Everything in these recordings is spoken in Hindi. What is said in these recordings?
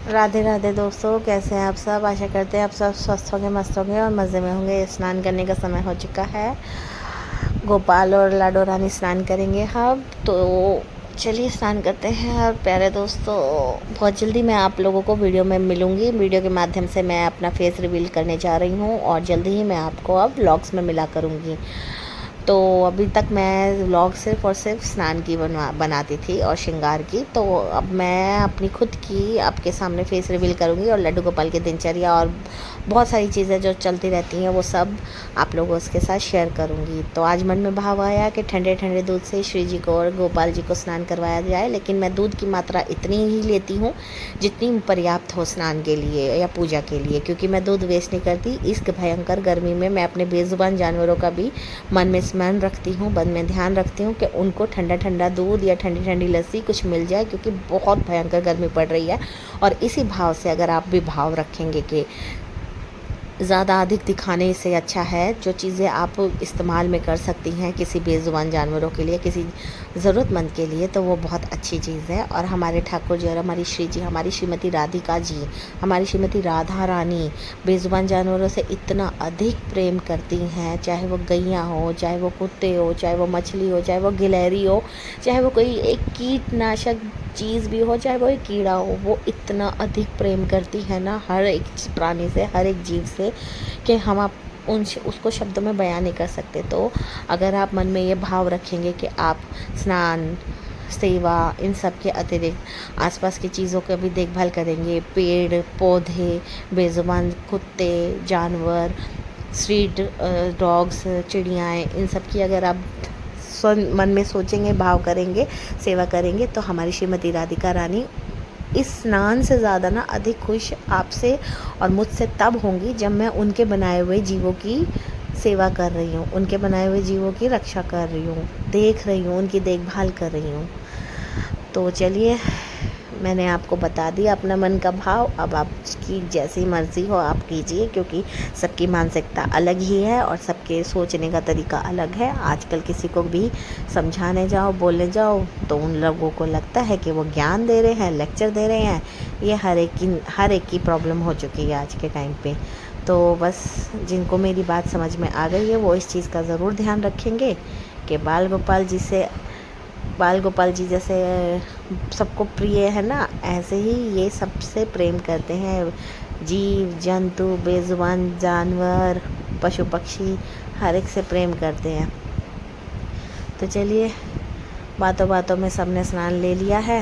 राधे राधे दोस्तों, कैसे हैं आप सब। आशा करते हैं आप सब स्वस्थ होंगे, मस्त होंगे और मज़े में होंगे। स्नान करने का समय हो चुका है। गोपाल और लाडो रानी स्नान करेंगे हम, तो चलिए स्नान करते हैं। और प्यारे दोस्तों, बहुत जल्दी मैं आप लोगों को वीडियो में मिलूँगी। वीडियो के माध्यम से मैं अपना फेस रिवील करने जा रही हूँ और जल्दी ही मैं आपको अब व्लॉग्स में मिला करूँगी। तो अभी तक मैं व्लॉग सिर्फ़ और सिर्फ स्नान की बनाती थी और श्रृंगार की। तो अब मैं अपनी खुद की आपके सामने फेस रिवील करूँगी और लड्डू गोपाल की दिनचर्या और बहुत सारी चीज़ें जो चलती रहती हैं वो सब आप लोगों के साथ शेयर करूँगी। तो आज मन में भाव आया कि ठंडे ठंडे दूध से श्री जी को और गोपाल जी को स्नान करवाया जाए, लेकिन मैं दूध की मात्रा इतनी ही लेती हूँ जितनी पर्याप्त हो स्नान के लिए या पूजा के लिए, क्योंकि मैं दूध वेस्ट नहीं करती। इस भयंकर गर्मी में मैं अपने बेजुबान जानवरों का भी मन में स्मरण रखती हूँ, मन में ध्यान रखती हूँ कि उनको ठंडा ठंडा दूध या ठंडी ठंडी लस्सी कुछ मिल जाए, क्योंकि बहुत भयंकर गर्मी पड़ रही है। और इसी भाव से अगर आप भी भाव रखेंगे कि ज़्यादा अधिक दिखाने से अच्छा है जो चीज़ें आप इस्तेमाल में कर सकती हैं किसी बेज़ुबान जानवरों के लिए, किसी ज़रूरतमंद के लिए, तो वो बहुत अच्छी चीज़ है। और हमारे ठाकुर जी और हमारी श्री जी, हमारी श्रीमती राधिका जी, हमारी श्रीमती राधा रानी बेज़ुबान जानवरों से इतना अधिक प्रेम करती हैं, चाहे वो गैया हो, चाहे वो कुत्ते हो, चाहे वो मछली हो, चाहे वो गिलहरी हो, चाहे वो कोई एक कीटनाशक चीज़ भी हो, चाहे वो एक कीड़ा हो, वो इतना अधिक प्रेम करती है ना हर एक प्राणी से, हर एक जीव से, कि हम आप उसको शब्दों में बयान नहीं कर सकते। तो अगर आप मन में ये भाव रखेंगे कि आप स्नान, सेवा, इन सब के अतिरिक्त आसपास की चीज़ों का भी देखभाल करेंगे, पेड़ पौधे, बेज़ुबान कुत्ते, जानवर, स्ट्रीट डॉग्स, चिड़ियाएँ, इन सब की अगर आप मन में सोचेंगे, भाव करेंगे, सेवा करेंगे, तो हमारी श्रीमती राधिका रानी इस स्नान से ज़्यादा ना अधिक खुश आपसे और मुझसे तब होंगी जब मैं उनके बनाए हुए जीवों की सेवा कर रही हूँ, उनके बनाए हुए जीवों की रक्षा कर रही हूँ, देख रही हूँ, उनकी देखभाल कर रही हूँ। तो चलिए, मैंने आपको बता दिया अपना मन का भाव। अब आपकी जैसी मर्ज़ी हो आप कीजिए, क्योंकि सबकी मानसिकता अलग ही है और सबके सोचने का तरीका अलग है। आजकल किसी को भी समझाने जाओ, बोलने जाओ, तो उन लोगों को लगता है कि वो ज्ञान दे रहे हैं, लेक्चर दे रहे हैं। ये हर एक की प्रॉब्लम हो चुकी है आज के टाइम पे। तो बस जिनको मेरी बात समझ में आ गई है वो इस चीज़ का ज़रूर ध्यान रखेंगे कि बाल गोपाल जी जैसे सबको प्रिय है ना, ऐसे ही ये सबसे प्रेम करते हैं। जीव जंतु, बेजुबान जानवर, पशु पक्षी, हर एक से प्रेम करते हैं। तो चलिए, बातों बातों में सबने स्नान ले लिया है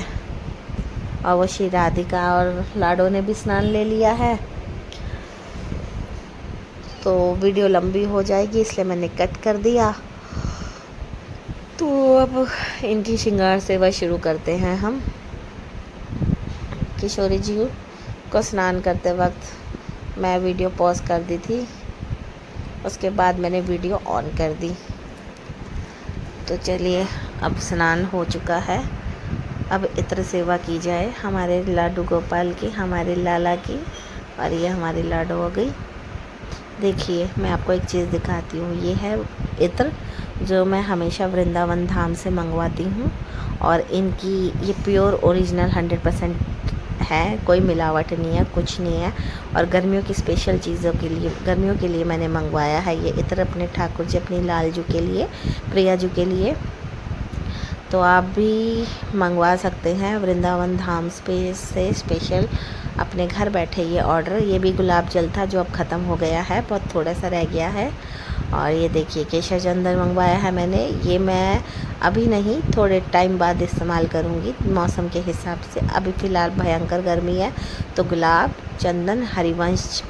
और वो श्री राधिका और लाडो ने भी स्नान ले लिया है। तो वीडियो लंबी हो जाएगी, इसलिए मैंने कट कर दिया। तो अब इनकी श्रृंगार सेवा शुरू करते हैं हम। किशोरी जी को स्नान करते वक्त मैं वीडियो पॉज कर दी थी, उसके बाद मैंने वीडियो ऑन कर दी। तो चलिए, अब स्नान हो चुका है। अब इत्र सेवा की जाए हमारे लाडू गोपाल की, हमारे लाला की। और ये हमारी लाडो हो गई। देखिए, मैं आपको एक चीज़ दिखाती हूँ। ये है इत्र जो मैं हमेशा वृंदावन धाम से मंगवाती हूँ, और इनकी ये प्योर ओरिजिनल 100% है, कोई मिलावट नहीं है, कुछ नहीं है। और गर्मियों की स्पेशल चीज़ों के लिए, गर्मियों के लिए मैंने मंगवाया है ये इत्र अपने ठाकुर जी, अपनी लालजू के लिए, प्रिया जी के लिए। तो आप भी मंगवा सकते हैं वृंदावन धाम से स्पेशल अपने घर बैठे ये ऑर्डर। ये भी गुलाब जल था जो अब ख़त्म हो गया है, बहुत थोड़ा सा रह गया है। और ये देखिए, केशर चंदन मंगवाया है मैंने। ये मैं अभी नहीं, थोड़े टाइम बाद इस्तेमाल करूँगी मौसम के हिसाब से। अभी फ़िलहाल भयंकर गर्मी है, तो गुलाब चंदन हरिवंश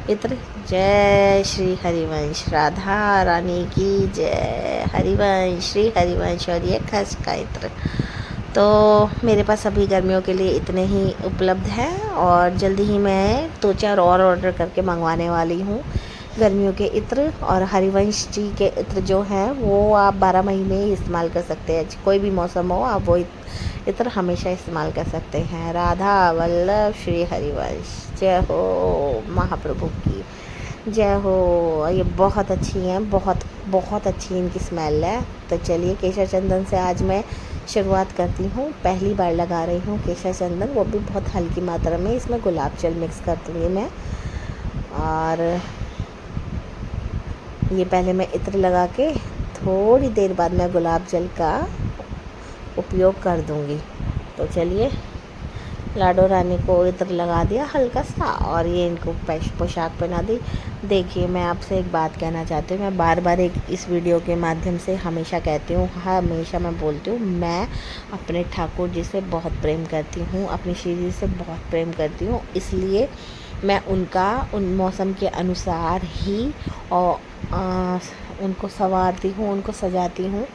इत्र। जय श्री हरिवंश, राधा रानी की जय। हरिवंश, श्री हरिवंश। और ये खस का इत्र। तो मेरे पास अभी गर्मियों के लिए इतने ही उपलब्ध हैं, और जल्दी ही मैं 2-4 और ऑर्डर करके मंगवाने वाली हूँ गर्मियों के इत्र। और हरिवंश जी के इत्र जो हैं वो आप 12 महीने ही इस्तेमाल कर सकते हैं, कोई भी मौसम हो आप वो इत्र हमेशा इस्तेमाल कर सकते हैं। राधा वल्लभ श्री हरिवंश, जय हो महाप्रभु की जय हो। ये बहुत अच्छी हैं, बहुत बहुत अच्छी इनकी स्मेल है। तो चलिए, केशर चंदन से आज मैं शुरुआत करती हूँ। पहली बार लगा रही हूँ केशर चंदन, वो भी बहुत हल्की मात्रा में। इसमें गुलाब जल मिक्स कर दूँगी मैं। और ये पहले मैं इत्र लगा के थोड़ी देर बाद मैं गुलाब जल का उपयोग कर दूँगी। तो चलिए, लाडो रानी को इत्र लगा दिया हल्का सा, और ये इनको पोशाक पहना दी। देखिए, मैं आपसे एक बात कहना चाहती हूँ। मैं बार बार इस वीडियो के माध्यम से हमेशा कहती हूँ, हमेशा मैं बोलती हूँ, मैं अपने ठाकुर जी से बहुत प्रेम करती हूँ, अपनी श्री जी से बहुत प्रेम करती हूँ। इसलिए मैं उन मौसम के अनुसार ही और उनको संवारती हूँ, उनको सजाती हूँ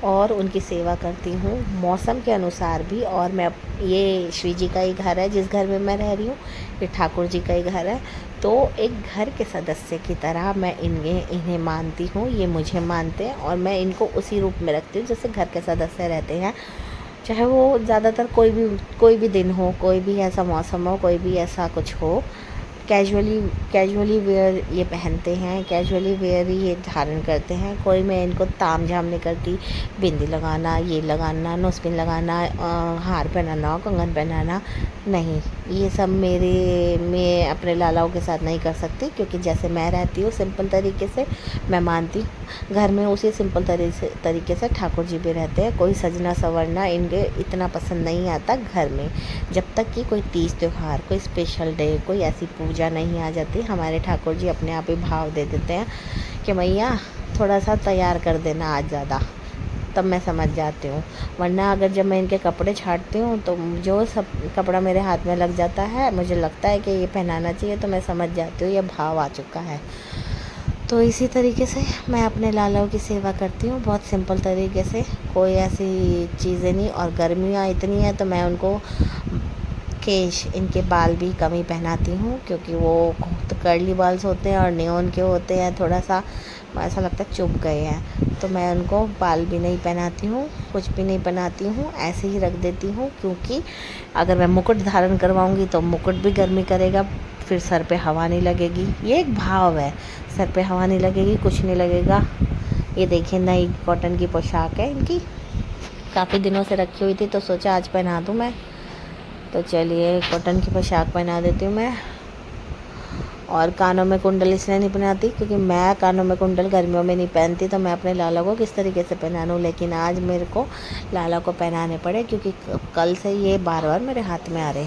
और उनकी सेवा करती हूँ मौसम के अनुसार भी। और मैं, ये श्री जी का ही घर है, जिस घर में मैं रह रही हूँ ये ठाकुर जी का ही घर है। तो एक घर के सदस्य की तरह मैं इन्हें मानती हूँ, ये मुझे मानते हैं, और मैं इनको उसी रूप में रखती हूँ जैसे घर के सदस्य रहते हैं। चाहे वो ज़्यादातर कोई भी दिन हो, कोई भी ऐसा मौसम हो, कोई भी ऐसा कुछ हो, कैजुअली वेयर ये पहनते हैं, कैजुअली वेयर ही ये धारण करते हैं। कोई मैं इनको ताम झाम नहीं करती, बिंदी लगाना, ये लगाना, नोज़पिन लगाना, हार पहनाना, कंगन पहनाना, नहीं। ये सब मैं अपने लालाओं के साथ नहीं कर सकती, क्योंकि जैसे मैं रहती हूँ सिंपल तरीके से, मैं मानती हूँ घर में उसी सिंपल तरीके से ठाकुर जी भी रहते हैं। कोई सजना संवरना इनके इतना पसंद नहीं आता घर में। जब तक कि कोई तीज त्यौहार, कोई स्पेशल डे, कोई ऐसी पूजा नहीं आ जाती, हमारे ठाकुर जी अपने आप ही भाव दे देते हैं कि मैया थोड़ा सा तैयार कर देना आज ज़्यादा, तब मैं समझ जाती हूँ। वरना अगर जब मैं इनके कपड़े छाँटती हूँ तो जो सब कपड़ा मेरे हाथ में लग जाता है, मुझे लगता है कि ये पहनाना चाहिए, तो मैं समझ जाती हूँ ये भाव आ चुका है। तो इसी तरीके से मैं अपने लालाओं की सेवा करती हूँ, बहुत सिंपल तरीके से, कोई ऐसी चीज़ें नहीं। और गर्मियाँ इतनी है तो मैं उनको इनके बाल भी कम ही पहनाती हूँ, क्योंकि वो तो कर्ली बाल्स होते हैं और नियॉन के होते हैं, थोड़ा सा ऐसा लगता है चुभ गए हैं। तो मैं उनको बाल भी नहीं पहनाती हूँ, कुछ भी नहीं पहनाती हूँ, ऐसे ही रख देती हूँ। क्योंकि अगर मैं मुकुट धारण करवाऊँगी तो मुकुट भी गर्मी करेगा, फिर सर पे हवा नहीं लगेगी। ये एक भाव है, सर पे हवा नहीं लगेगी, कुछ नहीं लगेगा। ये देखिए, नई कॉटन की पोशाक है इनकी, काफ़ी दिनों से रखी हुई थी तो सोचा आज पहना दूँ मैं। तो चलिए, कॉटन की पोशाक पहना देती हूँ मैं। और कानों में कुंडल इसलिए नहीं पहनाती क्योंकि मैं कानों में कुंडल गर्मियों में नहीं पहनती, तो मैं अपने लाला को किस तरीके से पहना, लेकिन आज मेरे को लाला को पहनाने पड़े, क्योंकि कल से ये बार बार मेरे हाथ में आ रहे।